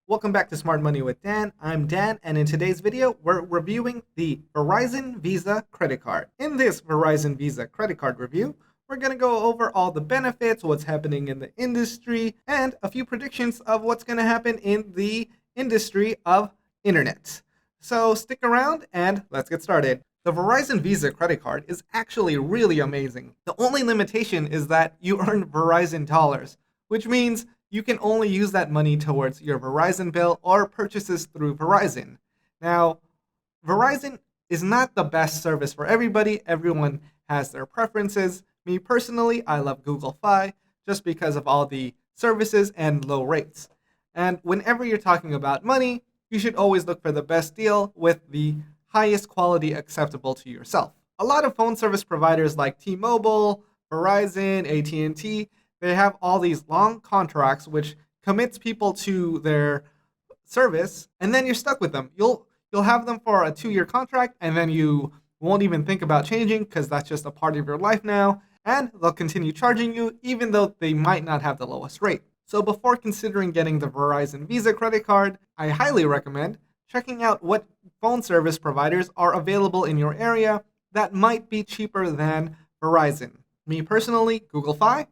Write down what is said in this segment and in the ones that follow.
Welcome back to Smart Money with Dan. I'm Dan, and in today's video, we're reviewing the Verizon Visa credit card. In this Verizon Visa credit card review, we're going to go over all the benefits, what's happening in the industry, and a few predictions of what's going to happen in the industry of internet. So stick around and let's get started. The Verizon Visa credit card is actually really amazing. The only limitation is that you earn Verizon Dollars, which means you can only use that money towards your Verizon bill or purchases through Verizon. Now, Verizon is not the best service for everybody. Everyone has their preferences. Me personally, I love Google Fi just because of all the services and low rates. And whenever you're talking about money, you should always look for the best deal with the highest quality acceptable to yourself. A lot of phone service providers like T-Mobile, Verizon, AT&T, they have all these long contracts which commits people to their service, and then you're stuck with them. You'll have them for a 2-year contract, and then you won't even think about changing because that's just a part of your life now, and they'll continue charging you even though they might not have the lowest rate. So before considering getting the Verizon Visa credit card, I highly recommend checking out what phone service providers are available in your area that might be cheaper than Verizon. Me personally, Google Fi,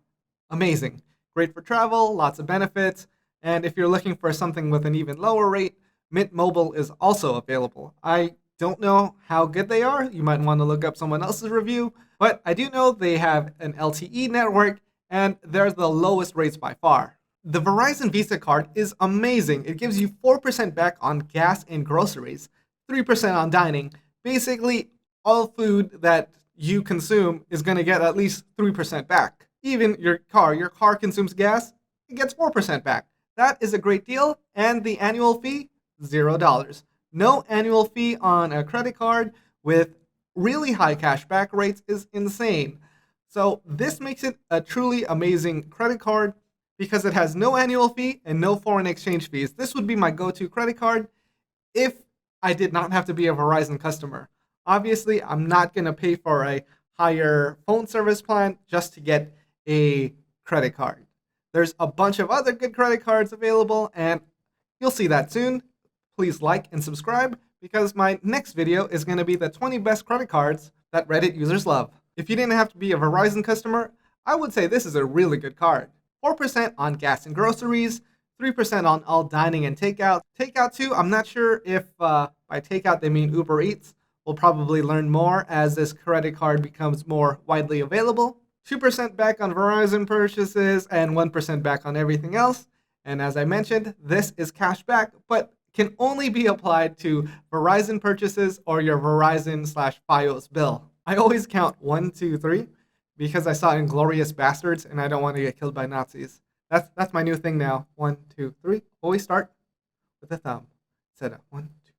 amazing. Great for travel, lots of benefits, and if you're looking for something with an even lower rate, Mint Mobile is also available. I don't know how good they are. You might want to look up someone else's review, but I do know they have an LTE network, and they're the lowest rates by far. The Verizon Visa card is amazing. It gives you 4% back on gas and groceries, 3% on dining. Basically, all food that you consume is going to get at least 3% back. Even your car consumes gas, it gets 4% back. That is a great deal, and the annual fee, $0. No annual fee on a credit card with really high cashback rates is insane. So this makes it a truly amazing credit card because it has no annual fee and no foreign exchange fees. This would be my go-to credit card if I did not have to be a Verizon customer. Obviously, I'm not going to pay for a higher phone service plan just to get a credit card. There's a bunch of other good credit cards available, and you'll see that soon. Please like and subscribe because my next video is going to be the 20 best credit cards that Reddit users love. If you didn't have to be a Verizon customer, I would say this is a really good card. 4% on gas and groceries, 3% on all dining and takeout. Takeout too, I'm not sure if by takeout they mean Uber Eats. We'll probably learn more as this credit card becomes more widely available. 2% back on Verizon purchases and 1% back on everything else. And as I mentioned, this is cashback, but can only be applied to Verizon purchases or your Verizon/Fios bill. I always count 1, 2, 3 because I saw Inglourious Bastards and I don't want to get killed by Nazis. That's my new thing now. 1, 2, 3. Always start with the thumb instead of 1, 2.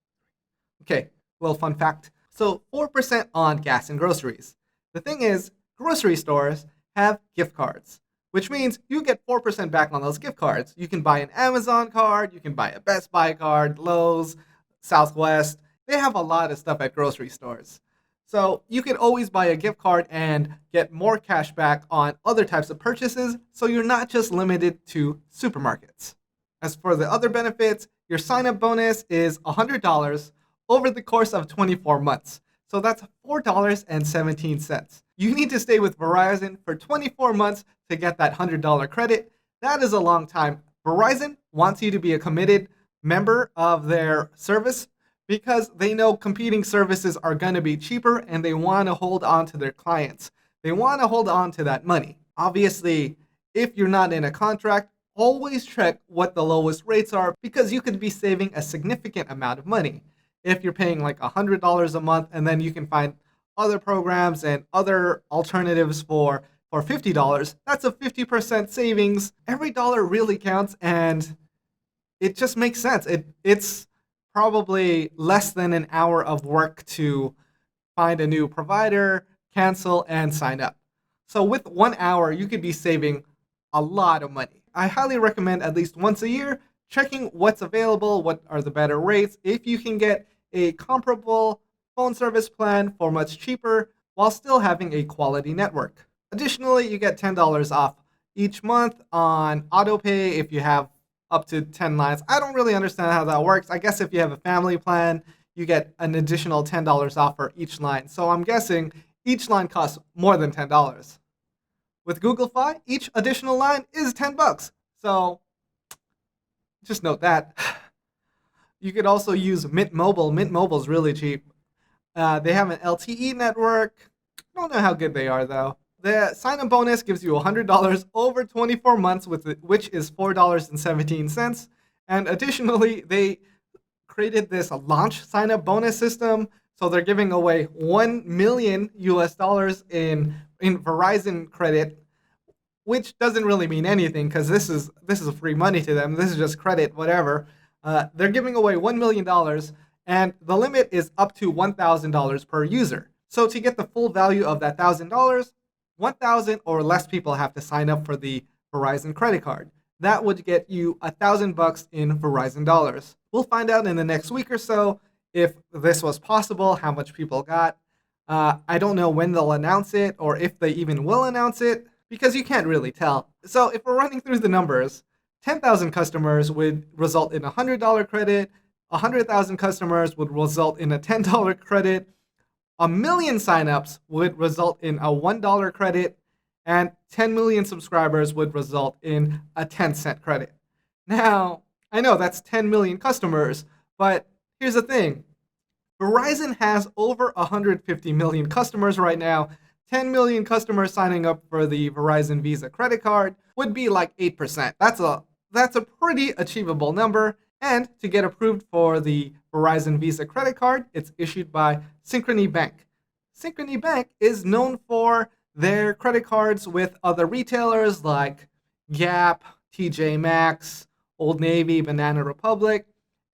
Okay, little fun fact. So 4% on gas and groceries. The thing is, grocery stores have gift cards, which means you get 4% back on those gift cards. You can buy an Amazon card, you can buy a Best Buy card, Lowe's, Southwest. They have a lot of stuff at grocery stores. So you can always buy a gift card and get more cash back on other types of purchases, so you're not just limited to supermarkets. As for the other benefits, your sign-up bonus is $100 over the course of 24 months. So that's $4.17. You need to stay with Verizon for 24 months to get that $100 credit. That is a long time. Verizon wants you to be a committed member of their service because they know competing services are going to be cheaper and they want to hold on to their clients. They want to hold on to that money. Obviously, if you're not in a contract, always check what the lowest rates are because you could be saving a significant amount of money. If you're paying like $100 a month and then you can find other programs and other alternatives for $50, that's a 50% savings. Every dollar really counts and it just makes sense. It's probably less than an hour of work to find a new provider, cancel, and sign up. So with 1 hour, you could be saving a lot of money. I highly recommend at least once a year checking what's available, what are the better rates, if you can get a comparable phone service plan for much cheaper while still having a quality network. Additionally, you get $10 off each month on autopay if you have up to 10 lines. I don't really understand how that works. I guess if you have a family plan, you get an additional $10 off for each line. So I'm guessing each line costs more than $10. With Google Fi, each additional line is $10. So just note that. You could also use Mint Mobile. Mint Mobile is really cheap. They have an LTE network. I don't know how good they are, though. The sign-up bonus gives you $100 over 24 months, which is $4.17. And additionally, they created this launch sign-up bonus system. So they're giving away $1 million in Verizon credit, which doesn't really mean anything because this is free money to them. This is just credit, whatever. They're giving away $1 million, and the limit is up to $1,000 per user. So to get the full value of that $1,000, 1,000 or less people have to sign up for the Verizon credit card. That would get you $1,000 in Verizon dollars. We'll find out in the next week or so if this was possible, how much people got. I don't know when they'll announce it or if they even will announce it because you can't really tell. So if we're running through the numbers, 10,000 customers would result in a $100 credit, 100,000 customers would result in a $10 credit, 1 million signups would result in a $1 credit, and 10 million subscribers would result in a 10-cent credit. Now, I know that's 10 million customers, but here's the thing. Verizon has over 150 million customers right now. 10 million customers signing up for the Verizon Visa credit card would be like 8%. That's a pretty achievable number. And to get approved for the Verizon Visa credit card, it's issued by Synchrony Bank. Synchrony Bank is known for their credit cards with other retailers like Gap, TJ Maxx, Old Navy, Banana Republic,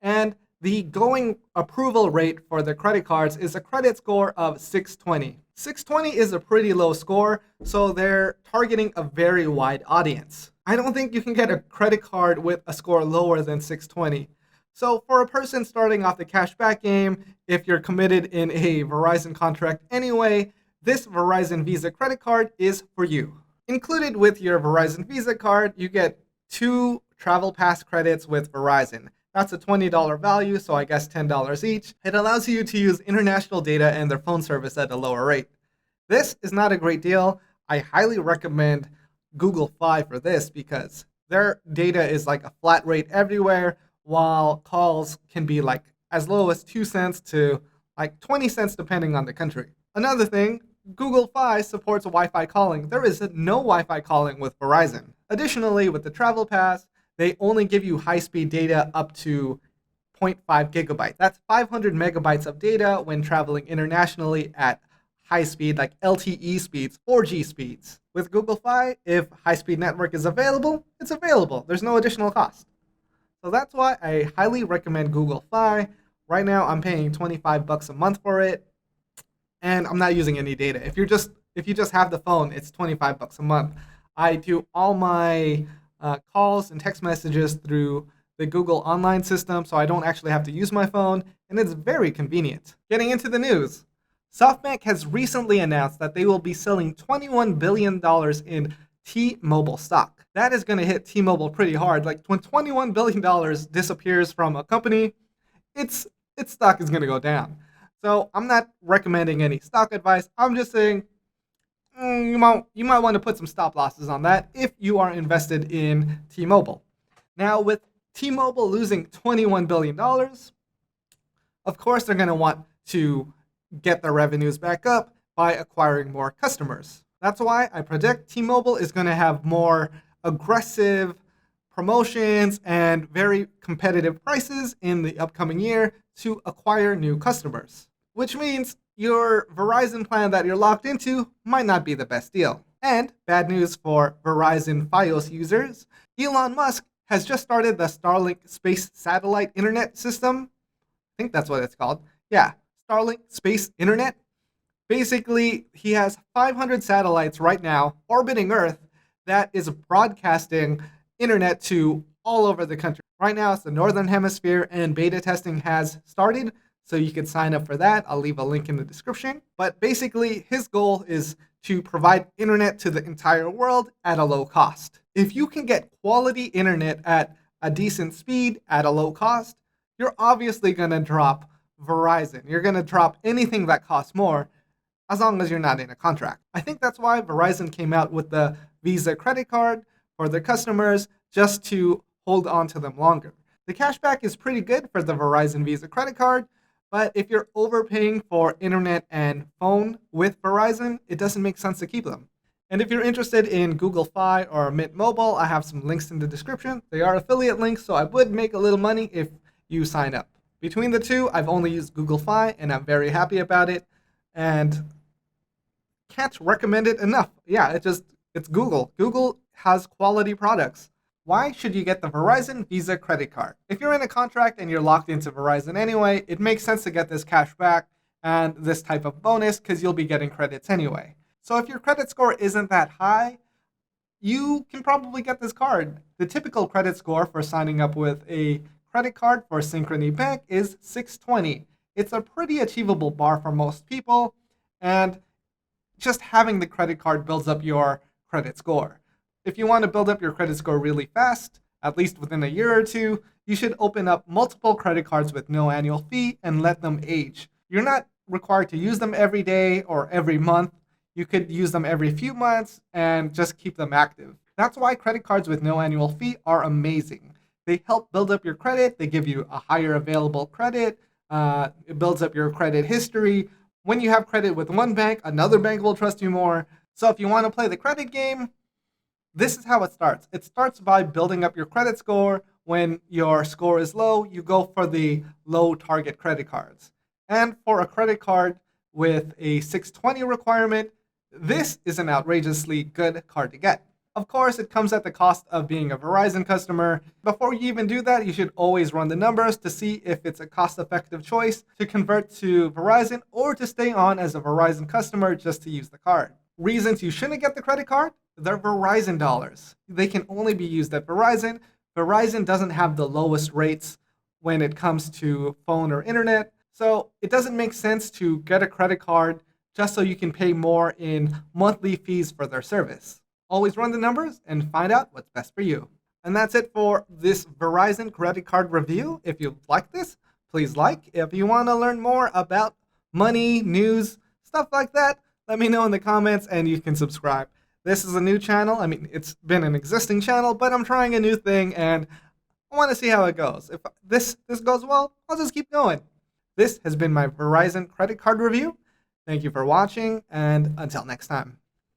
and the going approval rate for the credit cards is a credit score of 620. 620 is a pretty low score, so they're targeting a very wide audience. I don't think you can get a credit card with a score lower than 620. So for a person starting off the cashback game, if you're committed in a Verizon contract anyway, this Verizon Visa credit card is for you. Included with your Verizon Visa card, you get 2 Travel Pass credits with Verizon. That's a $20 value, so I guess $10 each. It allows you to use international data and their phone service at a lower rate. This is not a great deal. I highly recommend Google Fi for this because their data is like a flat rate everywhere, while calls can be like as low as 2 cents to like 20 cents depending on the country. Another thing, Google Fi supports Wi-Fi calling. There is no Wi-Fi calling with Verizon. Additionally, with the Travel Pass, they only give you high-speed data up to 0.5 gigabytes. That's 500 megabytes of data when traveling internationally at high speed, like LTE speeds, 4G speeds. With Google Fi, if high-speed network is available, it's available. There's no additional cost. So that's why I highly recommend Google Fi. Right now, I'm paying $25 a month for it, and I'm not using any data. If you just have the phone, it's $25 a month. I do all my calls and text messages through the Google online system, so I don't actually have to use my phone, and it's very convenient. Getting into the news, SoftBank has recently announced that they will be selling $21 billion in T-Mobile stock. That is going to hit T-Mobile pretty hard. Like when $21 billion disappears from a company, its stock is going to go down. So I'm not recommending any stock advice. I'm just saying you might want to put some stop losses on that if you are invested in T-Mobile. Now, with T-Mobile losing $21 billion, of course they're going to want to get their revenues back up by acquiring more customers. That's why I predict T-Mobile is going to have more aggressive promotions and very competitive prices in the upcoming year to acquire new customers, which means your Verizon plan that you're locked into might not be the best deal. And bad news for Verizon Fios users, Elon Musk has just started the Starlink space satellite internet system. I think that's what it's called. Yeah, Starlink space internet. Basically, he has 500 satellites right now orbiting Earth that is broadcasting internet to all over the country. Right now, it's the Northern Hemisphere, and beta testing has started, so you can sign up for that. I'll leave a link in the description. But basically, his goal is to provide internet to the entire world at a low cost. If you can get quality internet at a decent speed at a low cost, you're obviously going to drop Verizon. You're going to drop anything that costs more as long as you're not in a contract. I think that's why Verizon came out with the Visa credit card for their customers, just to hold on to them longer. The cashback is pretty good for the Verizon Visa credit card, but if you're overpaying for internet and phone with Verizon, it doesn't make sense to keep them. And if you're interested in Google Fi or Mint Mobile, I have some links in the description. They are affiliate links, so I would make a little money if you sign up. Between the two, I've only used Google Fi, and I'm very happy about it. And can't recommend it enough. Yeah, it's Google. Google has quality products. Why should you get the Verizon Visa credit card? If you're in a contract and you're locked into Verizon anyway, it makes sense to get this cash back and this type of bonus because you'll be getting credits anyway. So if your credit score isn't that high, you can probably get this card. The typical credit score for signing up with a credit card for Synchrony Bank is 620. It's a pretty achievable bar for most people, and just having the credit card builds up your credit score. If you want to build up your credit score really fast, at least within a year or two, you should open up multiple credit cards with no annual fee and let them age. You're not required to use them every day or every month. You could use them every few months and just keep them active. That's why credit cards with no annual fee are amazing. They help build up your credit. They give you a higher available credit. It builds up your credit history. When you have credit with one bank, another bank will trust you more. So if you want to play the credit game, this is how it starts. It starts by building up your credit score. When your score is low, you go for the low target credit cards. And for a credit card with a 620 requirement, this is an outrageously good card to get. Of course, it comes at the cost of being a Verizon customer. Before you even do that, you should always run the numbers to see if it's a cost-effective choice to convert to Verizon or to stay on as a Verizon customer just to use the card. Reasons you shouldn't get the credit card? They're Verizon dollars. They can only be used at Verizon. Verizon doesn't have the lowest rates when it comes to phone or internet, so it doesn't make sense to get a credit card just so you can pay more in monthly fees for their service. Always run the numbers and find out what's best for you. And that's it for this Verizon credit card review. If you like this, please like. If you want to learn more about money, news, stuff like that, let me know in the comments and you can subscribe. This is a new channel. I mean, it's been an existing channel, but I'm trying a new thing and I want to see how it goes. If this goes well, I'll just keep going. This has been my Verizon credit card review. Thank you for watching, and until next time.